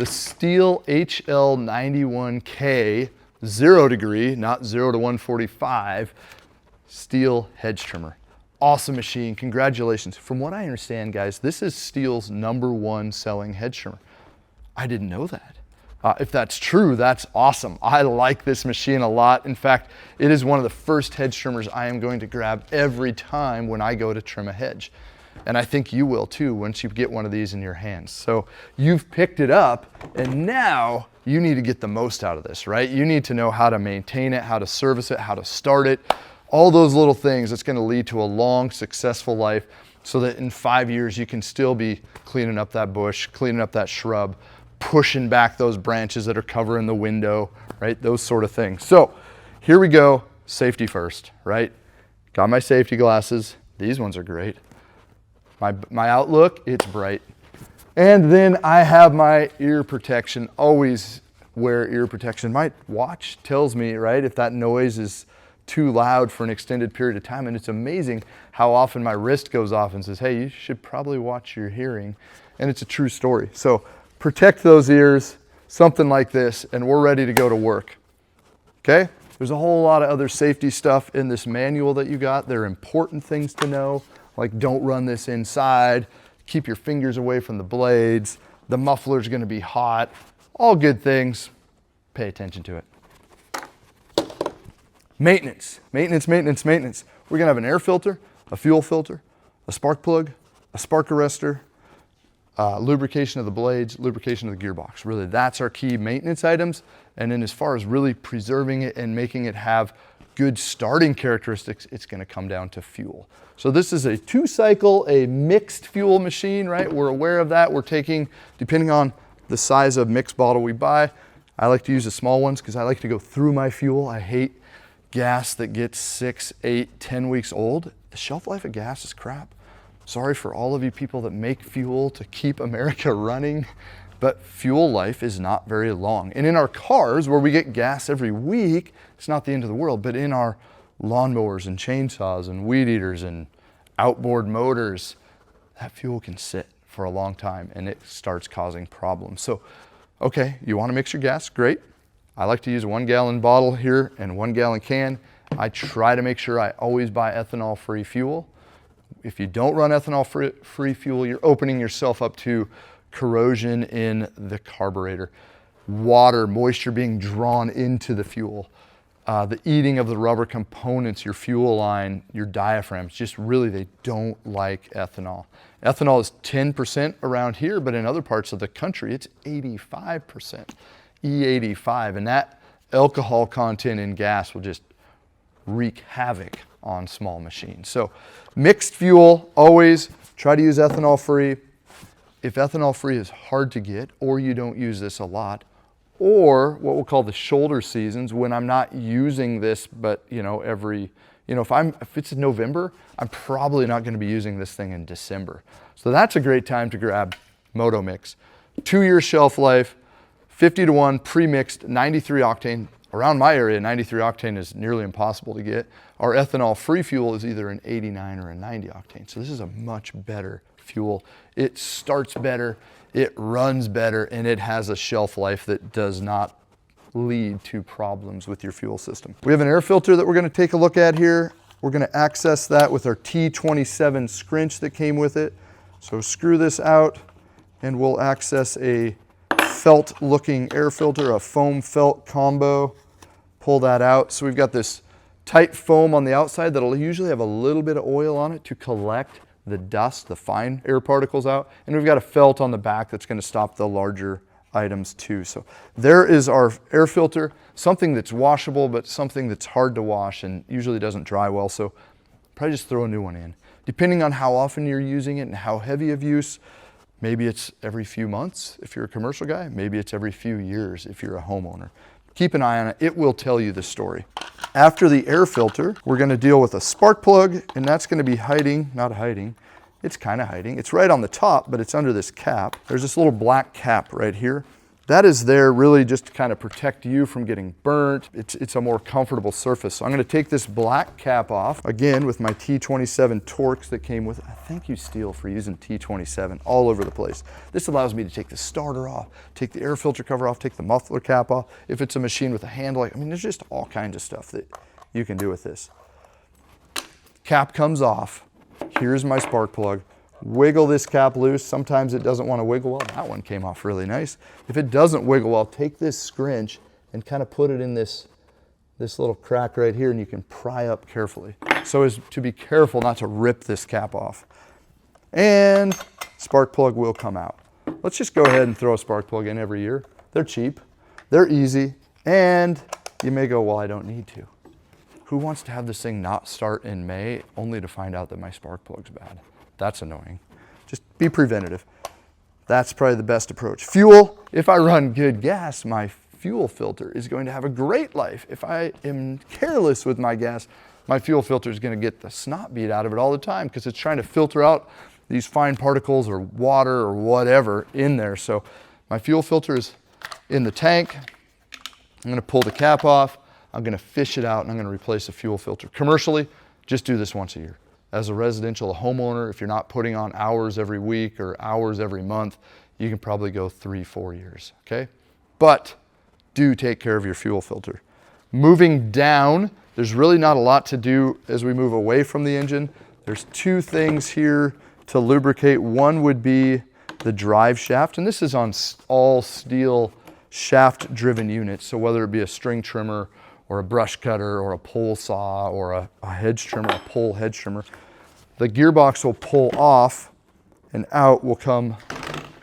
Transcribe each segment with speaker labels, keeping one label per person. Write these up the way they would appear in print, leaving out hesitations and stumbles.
Speaker 1: the STIHL HL 91K 0 degree, not 0 to 145, STIHL hedge trimmer. Awesome machine, congratulations. From what I understand, guys, this is STIHL's #1 selling hedge trimmer. I didn't know that. If that's true, that's awesome. I like this machine a lot. In fact, it is one of the first hedge trimmers I am going to grab every time when I go to trim a hedge. And I think you will too once you get one of these in your hands. So you've picked it up and now you need to get the most out of this, right? You need to know how to maintain it, how to service it, how to start it, all those little things that's gonna lead to a long, successful life so that in 5 years you can still be cleaning up that bush, cleaning up that shrub, pushing back those branches that are covering the window, right? Those sort of things. So here we go, safety first, right? Got my safety glasses. These ones are great. My outlook, it's bright. And then I have my ear protection, always wear ear protection. My watch tells me, right, if that noise is too loud for an extended period of time. And it's amazing how often my wrist goes off and says, hey, you should probably watch your hearing. And it's a true story. So protect those ears, something like this, and we're ready to go to work, okay? There's a whole lot of other safety stuff in this manual that you got. They're important things to know, like don't run this inside, keep your fingers away from the blades, the muffler's gonna be hot, all good things. Pay attention to it. Maintenance, maintenance, maintenance, maintenance. We're gonna have an air filter, a fuel filter, a spark plug, a spark arrestor, lubrication of the blades, lubrication of the gearbox. Really, that's our key maintenance items. And then as far as really preserving it and making it have good starting characteristics, it's gonna come down to fuel. So this is a 2-cycle, a mixed fuel machine, right? We're aware of that. We're taking, depending on the size of mixed bottle we buy, I like to use the small ones because I like to go through my fuel. I hate gas that gets 6, 8, 10 weeks old. The shelf life of gas is crap. Sorry for all of you people that make fuel to keep America running, but fuel life is not very long. And in our cars, where we get gas every week, it's not the end of the world, but in our lawnmowers and chainsaws and weed eaters and outboard motors, that fuel can sit for a long time and it starts causing problems. So, okay, you wanna mix your gas, great. I like to use a 1-gallon bottle here and 1-gallon can. I try to make sure I always buy ethanol-free fuel. If you don't run ethanol-free fuel, you're opening yourself up to corrosion in the carburetor, water, moisture being drawn into the fuel, the eating of the rubber components, your fuel line, your diaphragms, just really, they don't like ethanol. Ethanol is 10% around here, but in other parts of the country, it's 85%, E85, and that alcohol content in gas will just wreak havoc on small machines. So mixed fuel, always try to use ethanol free. If ethanol free is hard to get, or you don't use this a lot, or what we'll call the shoulder seasons, when I'm not using this, but if it's November, I'm probably not gonna be using this thing in December. So that's a great time to grab Moto Mix. 2-year shelf life, 50-to-1 pre-mixed 93 octane. Around my area, 93 octane is nearly impossible to get. Our ethanol-free fuel is either an 89 or a 90 octane. So this is a much better fuel. It starts better, it runs better, and it has a shelf life that does not lead to problems with your fuel system. We have an air filter that we're gonna take a look at here. We're gonna access that with our T27 scrinch that came with it. So screw this out, and we'll access a felt-looking air filter, a foam felt combo. Pull that out. So we've got this tight foam on the outside that'll usually have a little bit of oil on it to collect the dust, the fine air particles out. And we've got a felt on the back that's gonna stop the larger items too. So there is our air filter, something that's washable, but something that's hard to wash and usually doesn't dry well. So probably just throw a new one in. Depending on how often you're using it and how heavy of use, maybe it's every few months if you're a commercial guy, maybe it's every few years if you're a homeowner. Keep an eye on it, it will tell you the story. After the air filter, we're gonna deal with a spark plug, and that's gonna be not hiding, it's kind of hiding. It's right on the top, but it's under this cap. There's this little black cap right here. That is there really just to kind of protect you from getting burnt. It's a more comfortable surface. So I'm going to take this black cap off, again with my T27 Torx that came with it. Thank you, STIHL, for using T27 all over the place. This allows me to take the starter off, take the air filter cover off, take the muffler cap off. If it's a machine with a handle, I mean, there's just all kinds of stuff that you can do with this. Cap comes off. Here's my spark plug. Wiggle this cap loose. Sometimes it doesn't want to wiggle well. That one came off really nice. If it doesn't wiggle well, take this scrinch and kind of put it in this little crack right here, and you can pry up carefully. So as to be careful not to rip this cap off. And spark plug will come out. Let's just go ahead and throw a spark plug in every year. They're cheap, they're easy, and you may go, well, I don't need to. Who wants to have this thing not start in May only to find out that my spark plug's bad? That's annoying. Just be preventative. That's probably the best approach. Fuel, if I run good gas, my fuel filter is going to have a great life. If I am careless with my gas, my fuel filter is going to get the snot beat out of it all the time because it's trying to filter out these fine particles or water or whatever in there. So my fuel filter is in the tank. I'm going to pull the cap off. I'm going to fish it out and I'm going to replace the fuel filter. Commercially, just do this once a year. As a residential homeowner, if you're not putting on hours every week or hours every month, you can probably go 3-4 years, okay? But do take care of your fuel filter. Moving down, there's really not a lot to do as we move away from the engine. There's two things here to lubricate. One would be the drive shaft, and this is on all steel shaft driven units. So whether it be a string trimmer or a brush cutter or a pole saw or a hedge trimmer, a pole hedge trimmer, the gearbox will pull off and out will come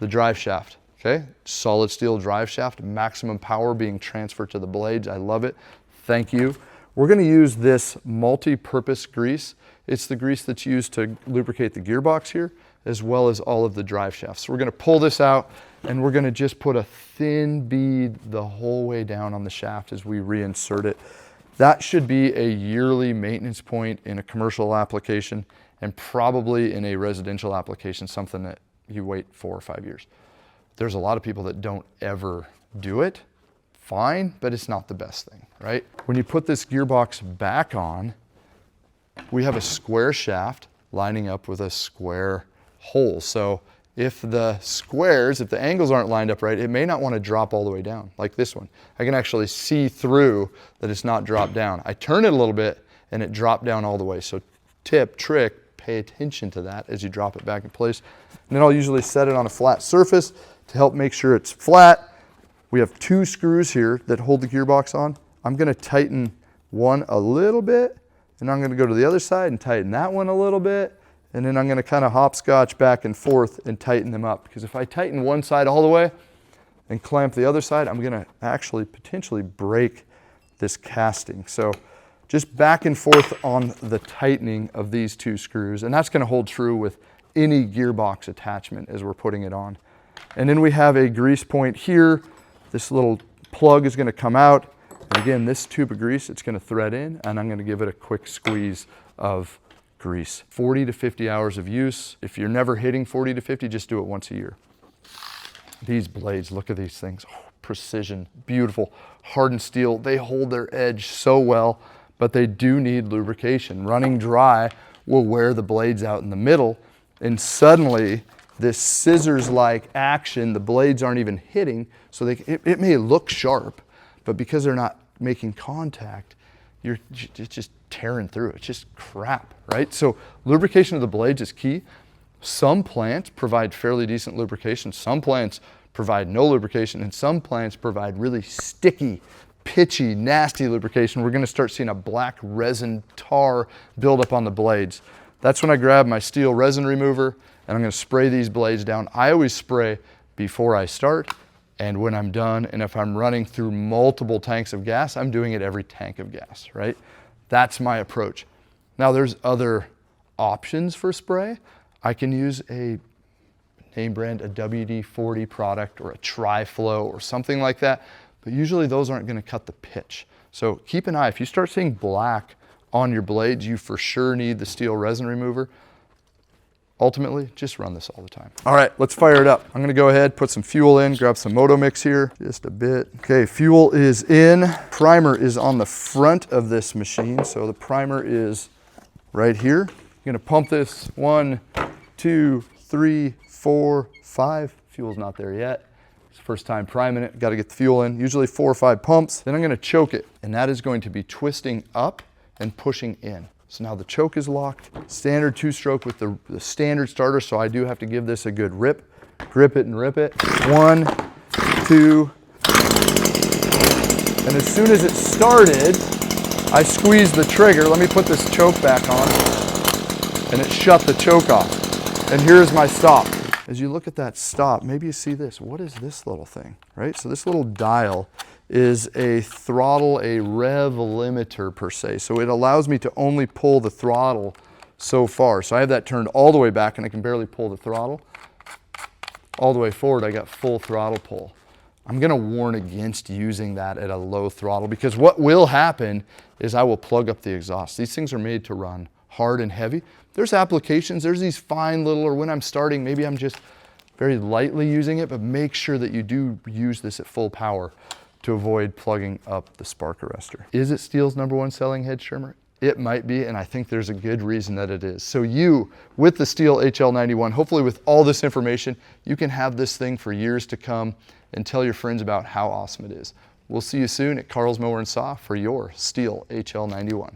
Speaker 1: the drive shaft, okay? Solid steel drive shaft, maximum power being transferred to the blades. I love it, thank you. We're gonna use this multi-purpose grease. It's the grease that's used to lubricate the gearbox here, as well as all of the drive shafts. So we're gonna pull this out and we're gonna just put a thin bead the whole way down on the shaft as we reinsert it. That should be a yearly maintenance point in a commercial application and probably in a residential application, something that you wait 4 or 5 years. There's a lot of people that don't ever do it. Fine, but it's not the best thing, right? When you put this gearbox back on, we have a square shaft lining up with a square hole. So if the angles aren't lined up right, it may not want to drop all the way down, like this one. I can actually see through that it's not dropped down. I turn it a little bit and it dropped down all the way. So trick, pay attention to that as you drop it back in place. And then I'll usually set it on a flat surface to help make sure it's flat. We have 2 screws here that hold the gearbox on. I'm gonna tighten one a little bit, and I'm gonna go to the other side and tighten that one a little bit, and then I'm gonna kind of hopscotch back and forth and tighten them up. Because if I tighten one side all the way and clamp the other side, I'm gonna actually potentially break this casting. So just back and forth on the tightening of these 2 screws, and that's gonna hold true with any gearbox attachment as we're putting it on. And then we have a grease point here. This little plug is gonna come out. And again, this tube of grease, it's gonna thread in, and I'm gonna give it a quick squeeze of grease. 40 to 50 hours of use. If you're never hitting 40 to 50, just do it once a year. These blades, look at these things. Oh, precision, beautiful, hardened steel. They hold their edge so well, but they do need lubrication. Running dry will wear the blades out in the middle, and suddenly this scissors-like action, the blades aren't even hitting, so it may look sharp, but because they're not making contact, it's just tearing through. It's just crap, right? So lubrication of the blades is key. Some plants provide fairly decent lubrication. Some plants provide no lubrication, and some plants provide really sticky, pitchy, nasty lubrication. We're gonna start seeing a black resin tar build up on the blades. That's when I grab my steel resin remover and I'm gonna spray these blades down. I always spray before I start and when I'm done, and if I'm running through multiple tanks of gas, I'm doing it every tank of gas, right? That's my approach. Now there's other options for spray. I can use a name brand, a WD-40 product or a Tri-Flow or something like that, but usually those aren't gonna cut the pitch. So keep an eye, if you start seeing black on your blades, you for sure need the steel resin remover. ultimately, just run this all the time. All right, let's fire it up. I'm gonna go ahead, put some fuel in, grab some Moto Mix here, just a bit. Okay, fuel is in. Primer is on the front of this machine, so the primer is right here. I'm gonna pump this 1, 2, 3, 4, 5. Fuel's not there yet. It's the first time priming it, gotta get the fuel in, usually 4 or 5 pumps. Then I'm gonna choke it, and that is going to be twisting up and pushing in. So now the choke is locked. Standard 2-stroke with the standard starter, so I do have to give this a good rip. Grip it and rip it. 1, 2. And as soon as it started, I squeezed the trigger. Let me put this choke back on. And it shut the choke off. And here's my stop. As you look at that stop, maybe you see this. What is this little thing, right? So this little dial is a throttle, a rev limiter per se. So it allows me to only pull the throttle so far. So I have that turned all the way back and I can barely pull the throttle. All the way forward, I got full throttle pull. I'm gonna warn against using that at a low throttle because what will happen is I will plug up the exhaust. These things are made to run hard and heavy. There's applications, there's these fine little, or when I'm starting, maybe I'm just very lightly using it, but make sure that you do use this at full power to avoid plugging up the spark arrestor. Is it STIHL's #1 selling hedge trimmer? It might be, and I think there's a good reason that it is. So you, with the STIHL HL91, hopefully with all this information, you can have this thing for years to come and tell your friends about how awesome it is. We'll see you soon at Carl's Mower and Saw for your STIHL HL91.